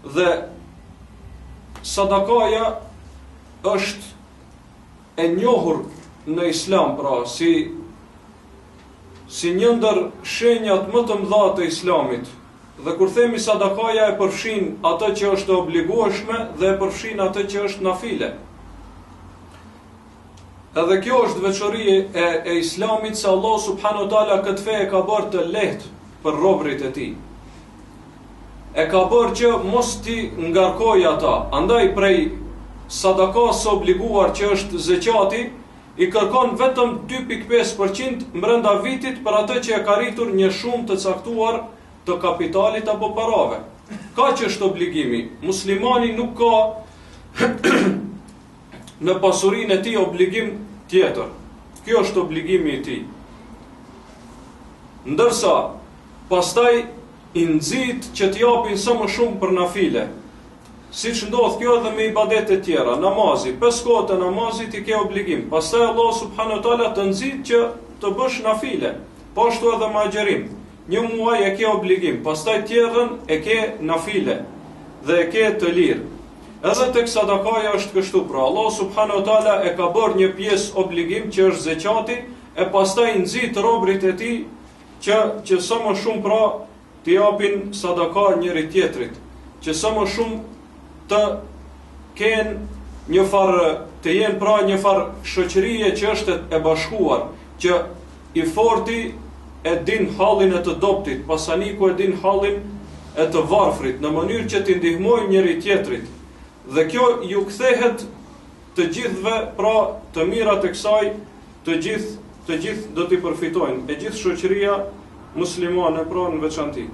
Dhe sadakaja është e njohur në Islam, pra si një ndër shenjat më të mëdha të Islamit. Dhe kur themi sadakaja e përfshin atë që është e obligueshme dhe e përfshin atë që është nafile. Edhe kjo është veçori e Islamit, se Allah subhanahu wa taala këtë fe e ka bërë të lehtë për robërit e tij. E ka bërë që mos ti ngarkoj ata. Andaj prej sadakas së obliguar që është zeqati, i kërkon vetëm 2.5% brenda vitit për atë që e ka rritur një shumë të caktuar të kapitalit apo parave. Ka që është obligimi. Muslimani nuk ka në pasurinë e tij obligim tjetër. Kjo është obligimi i tij. Ndërsa pastaj i nxit që t'japin sa më shumë për nafile. Siç ndodh kjo edhe me ibadete tjera, namazi, 5 kohët e namazit i ke obligim. Pastaj Allah subhanahu wa taala të nxit që të bësh nafile. Po ashtu edhe me agjerim. Një muaj e ke obligim, pastaj tjerën e ke nafile dhe e ke të lirë. Edhe tek sadakaja është kështu, pra Allah subhanahu wa taala e ka bërë një pjesë obligim që është zeqati, e pastaj nxit robrit e tij që sa më shumë pra t'i japin sadaka njëri tjetrit, që sa më shumë të kenë një farë, të jenë pra një farë shoqërie që është e bashkuar, që i forti e din hallin e të dobtit, pasaniku e din hallin e të varfrit, në mënyrë që t'i ndihmojnë njëri tjetrit. Dhe kjo ju kthehet të gjithëve, pra të mirat e kësaj, të gjithë do t'i përfitojnë, e gjithë shoqëria muslimane, pra në veçanti.